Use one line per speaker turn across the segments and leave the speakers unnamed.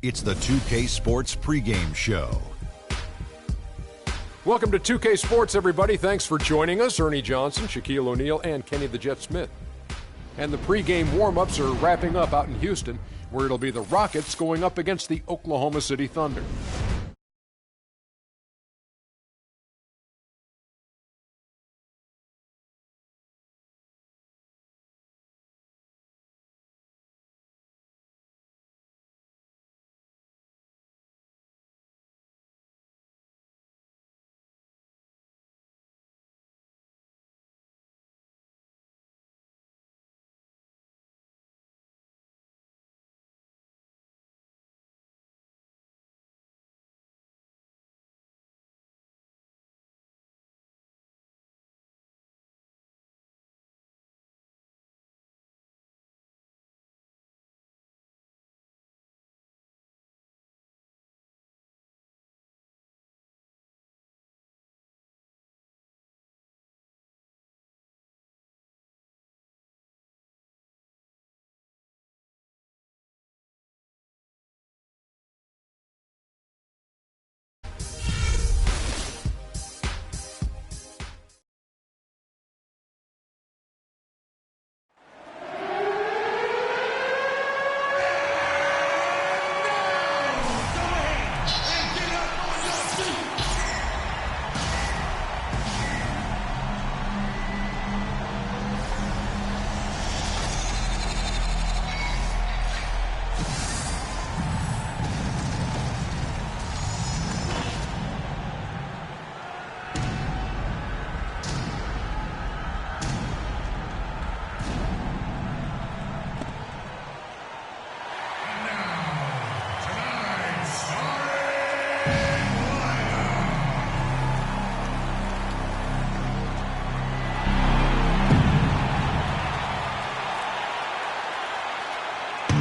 It's the 2K Sports pregame show.
Welcome to 2K Sports, everybody. Thanks for joining us. Ernie Johnson, Shaquille O'Neal, and Kenny the Jet Smith. And the pregame warm-ups are wrapping up out in Houston, where it'll be the Rockets going up against the Oklahoma City Thunder.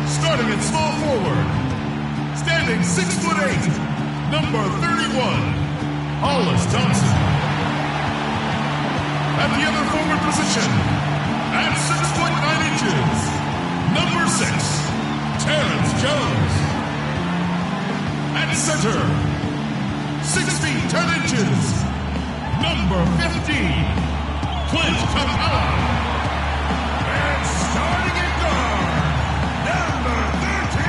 Starting at small forward, standing 6'8", number 31, Hollis Thompson. At the other forward position, at 6'9", number 6, Terrence Jones. At center, 6 feet 10 inches, number 15, Clint Capella. And starting at guard, number 13,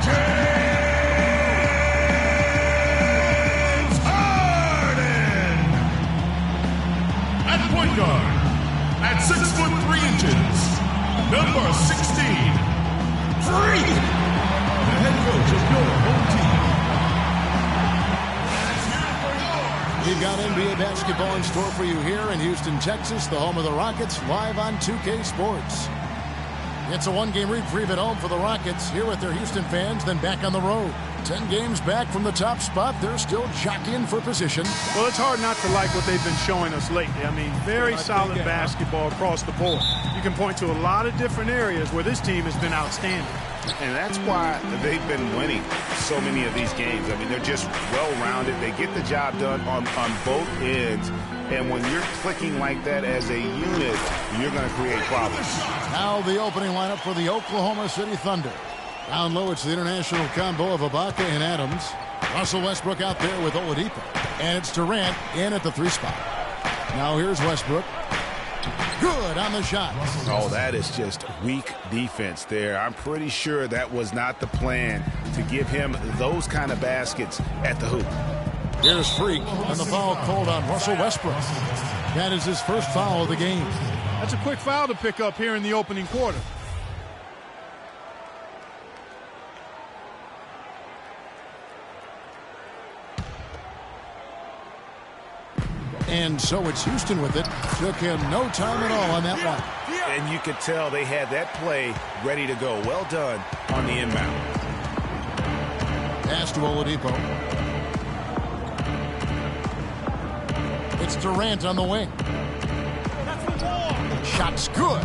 James Harden. At point guard, at 6'3", number 16, Freak, the head coach of your home team.
We've got NBA basketball in store for you here in Houston, Texas, the home of the Rockets, live on 2K Sports. It's a one-game reprieve at home for the Rockets, here with their Houston fans, then back on the road. 10 games back from the top spot, they're still jockeying for position.
Well, it's hard not to like what they've been showing us lately. I mean, very solid basketball across the board. You can point to a lot of different areas where this team has been outstanding.
And that's why they've been winning so many of these games. I mean, they're just well-rounded. They get the job done on both ends. And when you're clicking like that as a unit, you're going to create problems.
Now the opening lineup for the Oklahoma City Thunder. Down low, it's the international combo of Ibaka and Adams. Russell Westbrook out there with Oladipo. And it's Durant in at the 3 spot. Now here's Westbrook. Good on the shot.
Oh, that is just weak defense there. I'm pretty sure that was not the plan to give him those kind of baskets at the hoop.
Here's Freak, and the foul called on Russell Westbrook. That is his first foul of the game.
That's a quick foul to pick up here in the opening quarter.
And so it's Houston with it. Took him no time at all on that one.
And you could tell they had that play ready to go. Well done on the inbound.
Pass to Oladipo. It's Durant on the wing. Shot's good.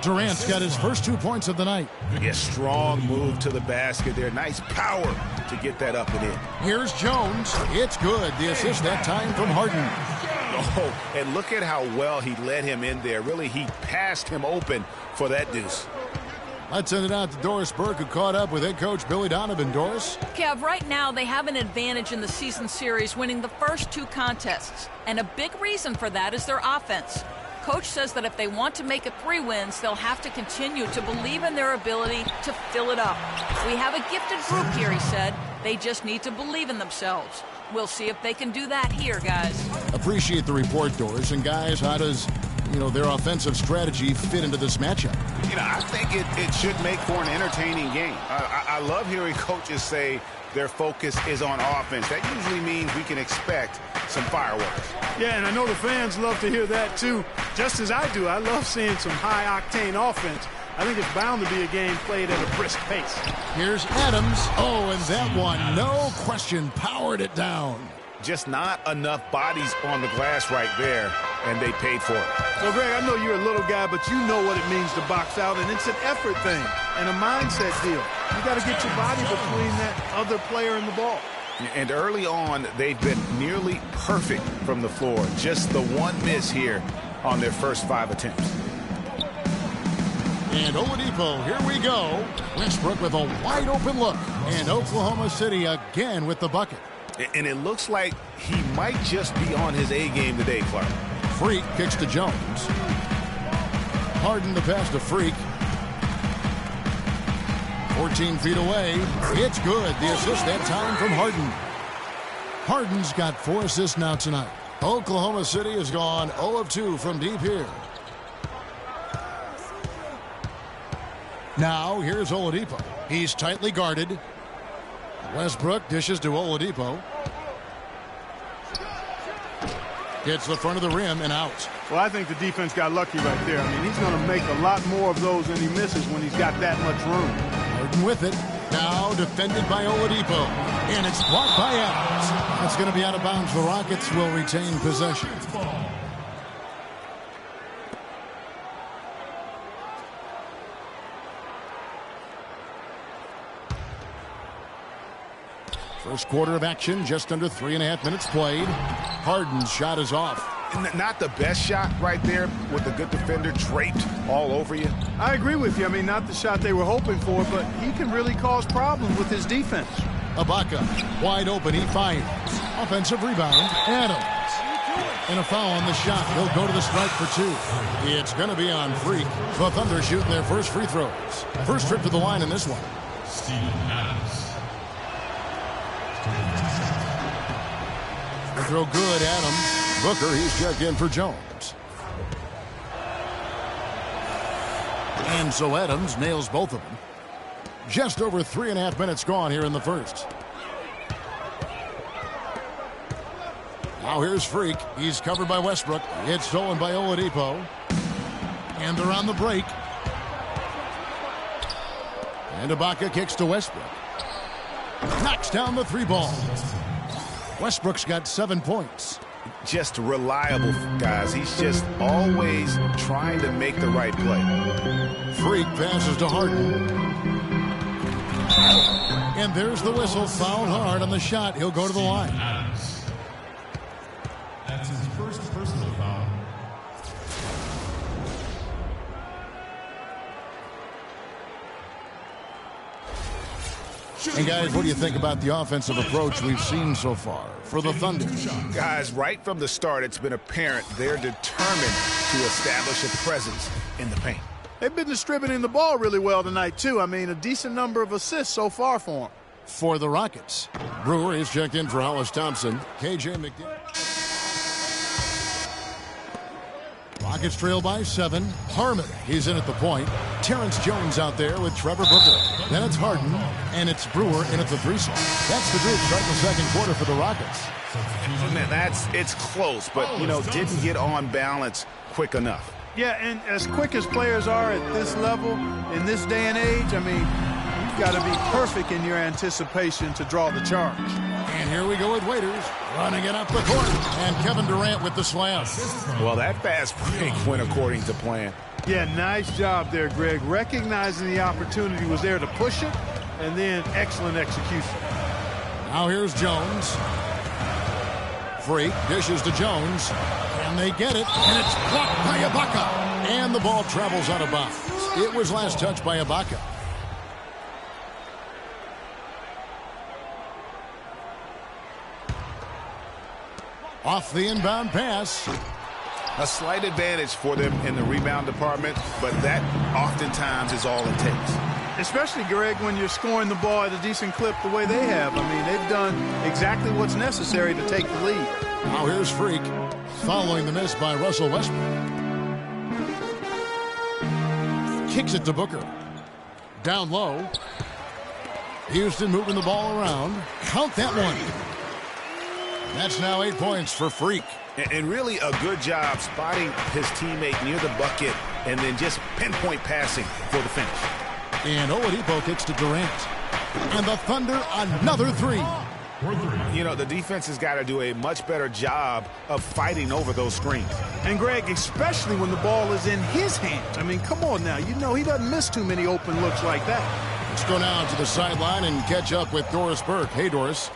Durant's got his first 2 points of the night.
Yeah, strong move to the basket there. Nice power to get that up and in.
Here's Jones. It's good. The assist that time from Harden.
Oh, and look at how well he led him in there. Really, he passed him open for that deuce.
Let's send it out to Doris Burke, who caught up with head coach Billy Donovan. Doris?
Kev, right now they have an advantage in the season series, winning the first 2 contests. And a big reason for that is their offense. Coach says that if they want to make it 3 wins, they'll have to continue to believe in their ability to fill it up. We have a gifted group here, he said. They just need to believe in themselves. We'll see if they can do that here, guys.
Appreciate the report, Doris. And guys, how does their offensive strategy fit into this matchup?
I think it should make for an entertaining game. I love hearing coaches say their focus is on offense. That usually means we can expect some fireworks.
Yeah, and I know the fans love to hear that too, just as I do. I love seeing some high-octane offense. I think it's bound to be a game played at a brisk pace.
Here's Adams. Oh, and that one, no question, powered it down.
Just not enough bodies on the glass right there, and they paid for it.
So, Greg, I know you're a little guy, but you know what it means to box out, and it's an effort thing and a mindset deal. You got to get your body between that other player and the ball.
And early on, they've been nearly perfect from the floor. Just the one miss here on their first 5 attempts.
And Oladipo, here we go. Westbrook with a wide open look. And Oklahoma City again with the bucket.
And it looks like he might just be on his A game today, Clark.
Freak kicks to Jones. Harden the pass to Freak. 14 feet away. It's good. The assist that time from Harden. Harden's got 4 assists now tonight. Oklahoma City has gone 0 of 2 from deep here. Now, here's Oladipo. He's tightly guarded. Westbrook dishes to Oladipo. Hits the front of the rim and out.
Well, I think the defense got lucky right there. I mean, he's going to make a lot more of those than he misses when he's got that much room.
Harden with it. Now defended by Oladipo. And it's blocked by Adams. That's going to be out of bounds. The Rockets will retain possession. First quarter of action, just under 3.5 minutes played. Harden's shot is off.
Not the best shot right there with a good defender draped all over you.
I agree with you. I mean, not the shot they were hoping for, but he can really cause problems with his defense.
Ibaka, wide open, he fires. Offensive rebound, Adams. And a foul on the shot. He'll go to the strike for 2. It's going to be on Freak. The Thunder shooting their first free throws. First trip to the line in this one.
Steven Adams.
The throw good, Adams. Booker, he's checked in for Jones. And so Adams nails both of them. Just over 3.5 minutes gone here in the first. Now here's Freak. He's covered by Westbrook. It's stolen by Oladipo. And they're on the break. And Ibaka kicks to Westbrook. Knocks down the 3 ball. Westbrook's got 7 points.
Just reliable, guys. He's just always trying to make the right play.
Freak passes to Harden. And there's the whistle. Fouled hard on the shot. He'll go to the line.
Adams. That's his first personal foul.
And guys, what do you think about the offensive approach we've seen so far for the Thunder?
Guys, right from the start, it's been apparent they're determined to establish a presence in the paint.
They've been distributing the ball really well tonight, too. I mean, a decent number of assists so far for them.
For the Rockets, Brewer is checked in for Hollis Thompson. KJ McDaniel. Rockets trail by 7. Harmon, he's in at the point. Terrence Jones out there with Trevor Booker. Then it's Harden, and it's Brewer in at the 3 slot. That's the group starting the second quarter for the Rockets.
It's close, but, didn't get on balance quick enough.
Yeah, and as quick as players are at this level, in this day and age, I mean, you've got to be perfect in your anticipation to draw the charge.
And here we go with Waiters, running it up the court. And Kevin Durant with the slam.
Well, that fast break went according to plan.
Yeah, nice job there, Greg. Recognizing the opportunity was there to push it, and then excellent execution.
Now here's Jones. Freak dishes to Jones, and they get it, and it's blocked by Ibaka. And the ball travels out of bounds. It was last touched by Ibaka. Off the inbound pass.
A slight advantage for them in the rebound department, but that oftentimes is all it takes.
Especially, Greg, when you're scoring the ball at a decent clip the way they have. I mean, they've done exactly what's necessary to take the lead.
Now here's Freak, following the miss by Russell Westbrook. Kicks it to Booker. Down low. Houston moving the ball around. Count that one. That's now 8 points for Freak.
And really a good job spotting his teammate near the bucket and then just pinpoint passing for the finish.
And Oladipo kicks to Durant. And the Thunder, another three.
You know, the defense has got to do a much better job of fighting over those screens.
And, Greg, especially when the ball is in his hands. I mean, come on now. You know he doesn't miss too many open looks like that.
Let's go now to the sideline and catch up with Doris Burke. Hey, Doris.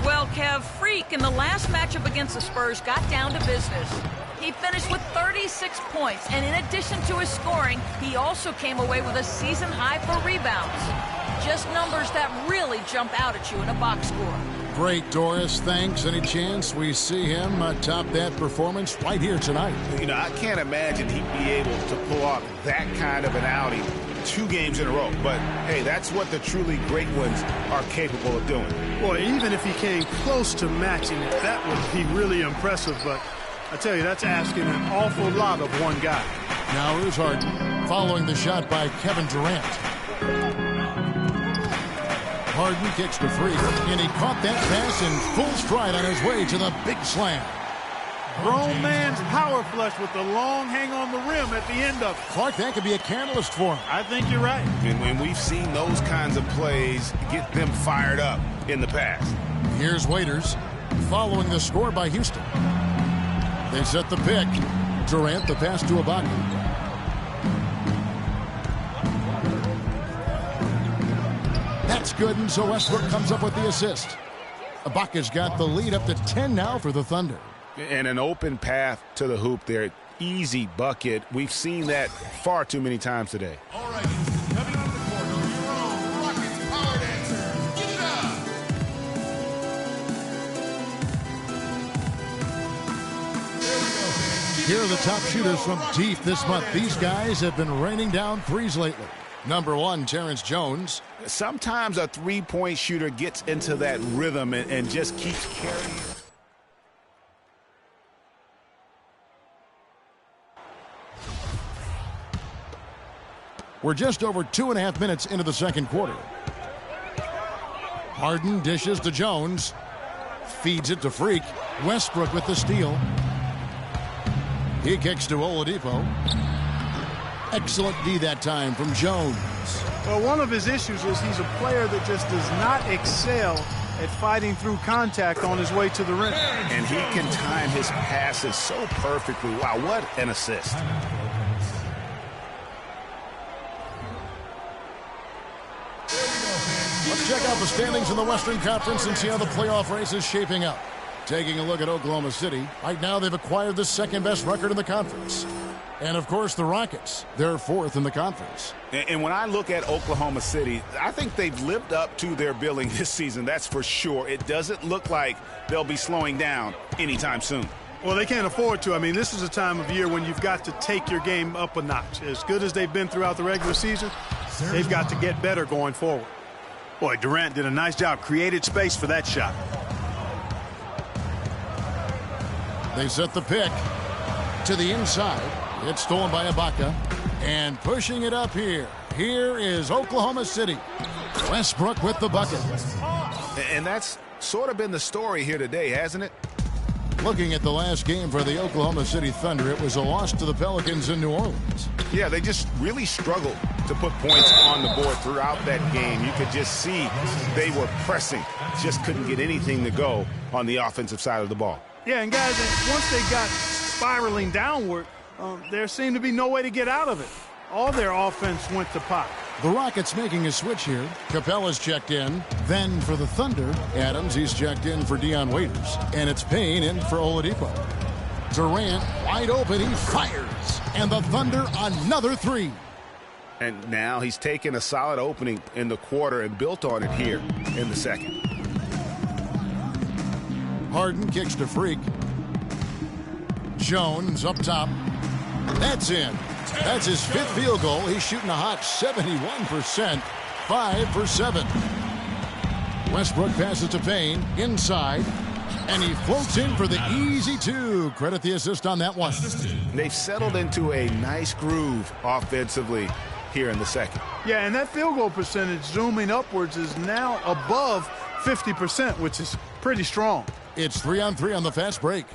Well, Kev, Freak in the last matchup against the Spurs got down to business. He finished with 36 points, and in addition to his scoring, he also came away with a season high for rebounds. Just numbers that really jump out at you in a box score.
Great, Doris. Thanks. Any chance we see him top that performance right here tonight?
You know, I can't imagine he'd be able to pull off that kind of an outing 2 games in a row. But, hey, that's what the truly great ones are capable of doing.
Boy, even if he came close to matching it, that would be really impressive. But I tell you, that's asking an awful lot of one guy.
Now here's Harden, following the shot by Kevin Durant. Harden kicks to Freak, and he caught that pass in full stride on his way to the big slam.
Grown man's power flush with the long hang on the rim at the end of it.
Clark, that could be a catalyst for him.
I think you're right.
And when we've seen those kinds of plays get them fired up in the past.
Here's Waiters, following the score by Houston. They set the pick. Durant, the pass to Ibaka. That's good, and so Westbrook comes up with the assist. Ibaka's got the lead up to 10 now for the Thunder.
And an open path to the hoop there. Easy bucket. We've seen that far too many times today.
All right, coming out of the corner, your own Rockets power dancer. Get it up.
Here are the top shooters from deep this month. These guys have been raining down threes lately. Number 1, Terrence Jones.
Sometimes a three-point shooter gets into that rhythm and just keeps carrying.
We're just over 2.5 minutes into the second quarter. Harden dishes to Jones. Feeds it to Freak. Westbrook with the steal. He kicks to Oladipo. Excellent D that time from Jones.
Well, one of his issues is he's a player that just does not excel at fighting through contact on his way to the rim.
And he can time his passes so perfectly. Wow, what an assist.
Let's check out the standings in the Western Conference and see how the playoff race is shaping up. Taking a look at Oklahoma City, right now they've acquired the second-best record in the conference. And, of course, the Rockets. They're 4th in the conference.
And when I look at Oklahoma City, I think they've lived up to their billing this season, that's for sure. It doesn't look like they'll be slowing down anytime soon.
Well, they can't afford to. I mean, this is a time of year when you've got to take your game up a notch. As good as they've been throughout the regular season, they've got to get better going forward. Boy, Durant did a nice job, created space for that shot.
They set the pick to the inside. It's stolen by Ibaka. And pushing it up here. Here is Oklahoma City. Westbrook with the bucket.
And that's sort of been the story here today, hasn't it?
Looking at the last game for the Oklahoma City Thunder, it was a loss to the Pelicans in New Orleans.
Yeah, they just really struggled to put points on the board throughout that game. You could just see they were pressing. Just couldn't get anything to go on the offensive side of the ball.
Yeah, and guys, once they got spiraling downward, there seemed to be no way to get out of it. All their offense went to pot.
The Rockets making a switch here. Capella's checked in. Then for the Thunder, Adams, he's checked in for Dion Waiters. And it's Payne in for Oladipo. Durant, wide open, he fires. And the Thunder, another three.
And now he's taken a solid opening in the quarter and built on it here in the second.
Harden kicks to Freak. Jones up top. That's in. That's his 5th field goal. He's shooting a hot 71%. 5 for 7. Westbrook passes to Payne. Inside. And he floats in for the easy 2. Credit the assist on that one.
They've settled into a nice groove offensively here in the second.
Yeah, and that field goal percentage zooming upwards is now above 50%, which is pretty strong.
It's 3-on-3 on the fast break.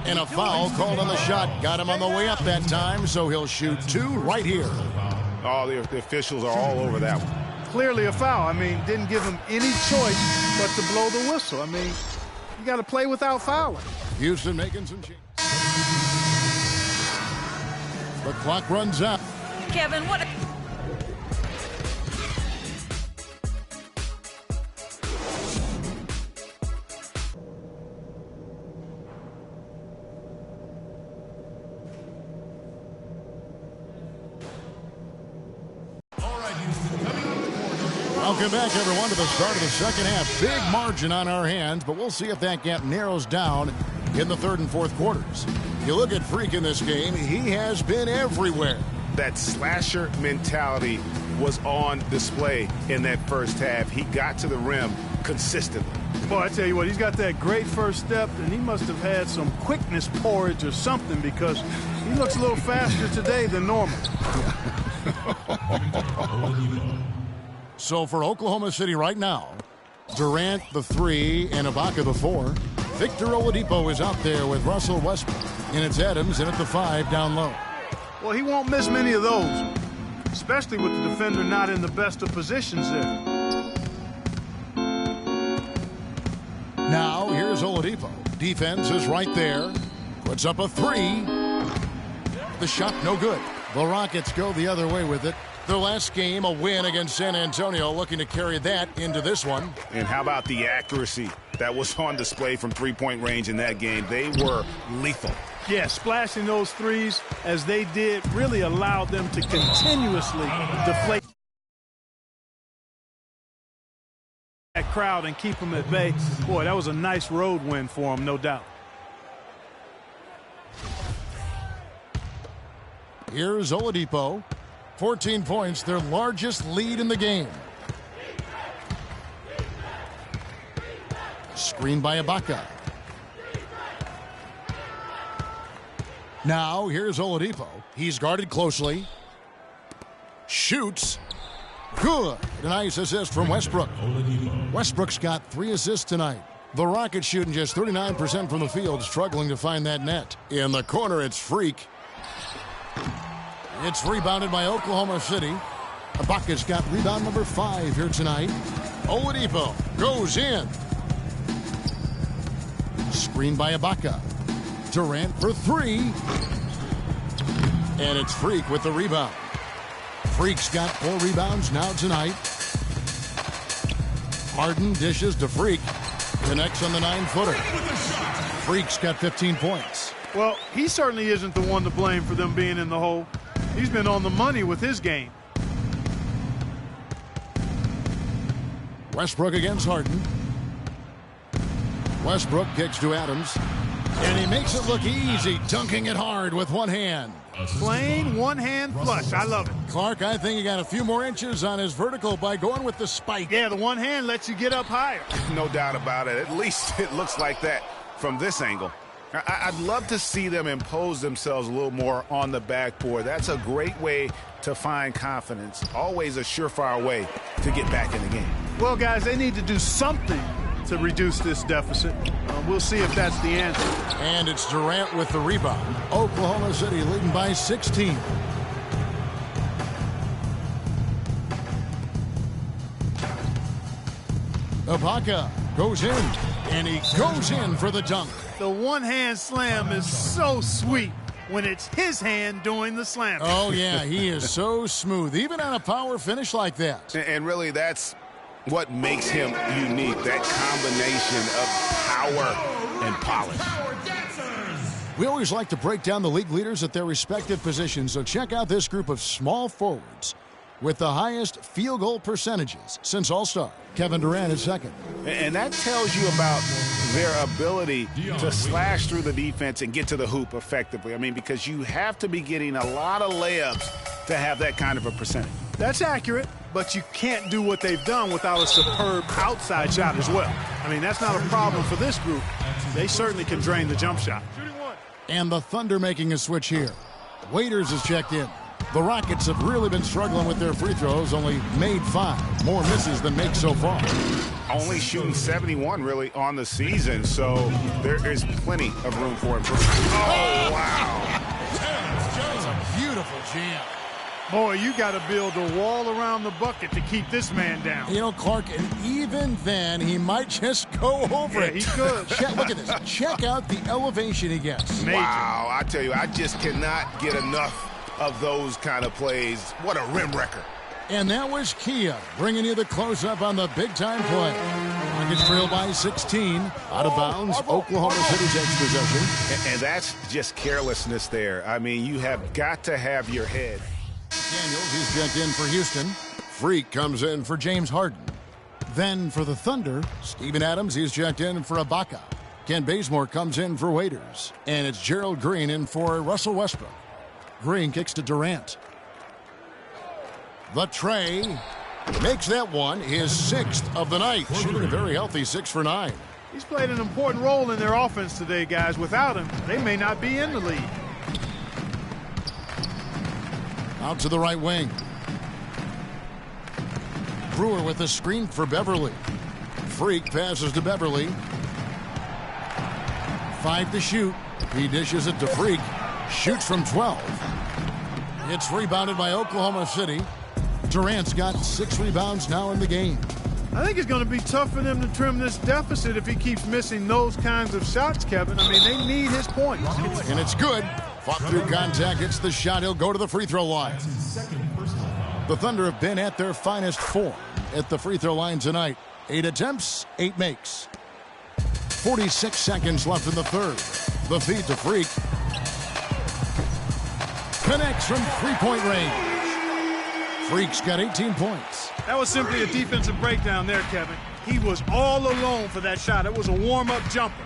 And a foul called on the shot. Got him on the way up that time, so he'll shoot 2 right here.
Oh, the officials are all over that one.
Clearly a foul. I mean, didn't give him any choice but to blow the whistle. I mean, you got to play without fouling.
Houston making some changes. The clock runs out.
Kevin, what?
Welcome back, everyone, to the start of the second half. Big margin on our hands, but we'll see if that gap narrows down in the third and fourth quarters. You look at Freak in this game, he has been everywhere.
That slasher mentality was on display in that first half. He got to the rim consistently.
Boy, I tell you what, he's got that great first step, and he must have had some quickness porridge or something because he looks a little faster today than normal.
So for Oklahoma City right now, Durant the 3 and Ibaka the 4. Victor Oladipo is out there with Russell Westbrook. And it's Adams in at the 5 down low.
Well, he won't miss many of those, especially with the defender not in the best of positions there.
Now here's Oladipo. Defense is right there. Puts up a 3. The shot no good. The Rockets go the other way with it. Their last game, a win against San Antonio, looking to carry that into this one.
And how about the accuracy that was on display from three-point range in that game? They were lethal.
Yeah, splashing those threes as they did really allowed them to continuously deflate that crowd and keep them at bay. Boy, that was a nice road win for them, no doubt.
Here's Oladipo. 14 points, their largest lead in the game. Screen by Ibaka. Now, here's Oladipo. He's guarded closely. Shoots. Good. A nice assist from Westbrook. Westbrook's got 3 assists tonight. The Rockets shooting just 39% from the field, struggling to find that net. In the corner, it's Freak. It's rebounded by Oklahoma City. Ibaka's got rebound number 5 here tonight. Oladipo goes in. Screen by Ibaka. Durant for 3. And it's Freak with the rebound. Freak's got 4 rebounds now tonight. Harden dishes to Freak. Connects on the 9-footer. Freak's got 15 points.
Well, he certainly isn't the one to blame for them being in the hole. He's been on the money with his game.
Westbrook against Harden. Westbrook kicks to Adams. And he makes it look easy, dunking it hard with one hand.
Plain one-hand flush. I love it.
Clark, I think he got a few more inches on his vertical by going with the spike.
Yeah, the one hand lets you get up higher.
No doubt about it. At least it looks like that from this angle. I'd love to see them impose themselves a little more on the backboard. That's a great way to find confidence. Always a surefire way to get back in the game.
Well, guys, they need to do something to reduce this deficit. We'll see if that's the answer.
And it's Durant with the rebound. Oklahoma City leading by 16. Ibaka goes in, and he goes in for the dunk.
The one-hand slam is so sweet. when it's his hand doing the slam.
Oh, yeah, he is so smooth, even on a power finish like that.
And really, that's what makes him unique, that combination of power and polish.
We always like to break down the league leaders at their respective positions, so check out this group of small forwards with the highest field goal percentages since All-Star. Kevin Durant is second.
And that tells you about their ability to slash through the defense and get to the hoop effectively. I mean, because you have to be getting a lot of layups to have that kind of a percentage.
That's accurate, but you can't do what they've done without a superb outside shot as well. I mean, that's not a problem for this group. They certainly can drain the jump shot.
And the Thunder making a switch here. Waiters is checked in. The Rockets have really been struggling with their free throws, only made 5. More misses than makes so far.
Only shooting 71 really on the season, so there is plenty of room for improvement. Oh, wow.
That's a beautiful jam.
Boy, you got to build a wall around the bucket to keep this man down.
You know, Clark, and even then, he might just go over it.
He could.
Look at this. Check out the elevation he gets.
Major.
Wow, I tell you, I just cannot get enough of those kind of plays. What a rim wrecker.
And that was Kia bringing you the close-up on the big-time play. Rockets trail by 16. Out of bounds, Oklahoma City's next possession.
And that's just carelessness there. I mean, you have got to have your head.
Daniels, he's checked in for Houston. Freak comes in for James Harden. Then for the Thunder, Steven Adams, he's checked in for Ibaka. Ken Bazemore comes in for Waiters. And it's Gerald Green in for Russell Westbrook. Green kicks to Durant. The tray makes that one his 6th of the night. Shooting a very healthy 6 for 9.
He's played an important role in their offense today, guys. Without him, they may not be in the lead.
Out to the right wing. Brewer with a screen for Beverly. Freak passes to Beverly. 5 to shoot. He dishes it to Freak. Shoots from 12. It's rebounded by Oklahoma City. Durant's got 6 rebounds now in the game.
I think it's going to be tough for them to trim this deficit if he keeps missing those kinds of shots, Kevin. I mean, they need his points.
And it's good. Fought through contact, hits the shot, he'll go to the free throw line. The Thunder have been at their finest form at the free throw line tonight. 8 attempts, 8 makes. 46 seconds left in the third. The feed to Freak. Connects from three-point range. Freak's got 18 points.
That was simply a defensive breakdown there, Kevin. He was all alone for that shot. It was a warm-up jumper.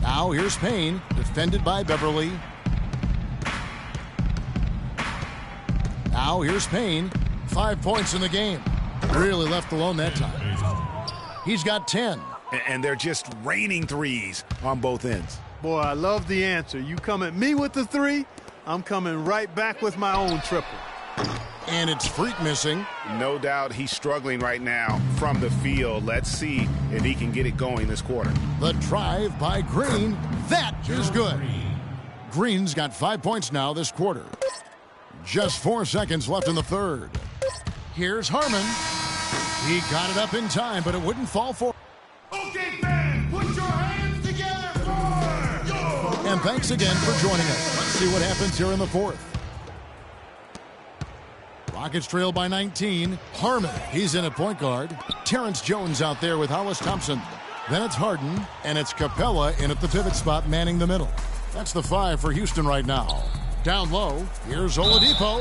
Now here's Payne, defended by Beverly. Now here's Payne, 5 points in the game. Really left alone that time. He's got 10.
And they're just raining threes on both ends.
Boy, I love the answer. You come at me with the 3, I'm coming right back with my own triple.
And it's Freak missing.
No doubt he's struggling right now from the field. Let's see if he can get it going this quarter.
The drive by Green. That is good. Green's got 5 points now this quarter. Just 4 seconds left in the third. Here's Harmon. He got it up in time, but it wouldn't fall for.
Okay, fans, put your hands together for
And thanks again for joining us. Let's see what happens here in the fourth. Rockets trail by 19. Harmon, he's in at point guard. Terrence Jones out there with Hollis Thompson. Then it's Harden, and it's Capella in at the pivot spot, manning the middle. That's the 5 for Houston right now. Down low, here's Oladipo.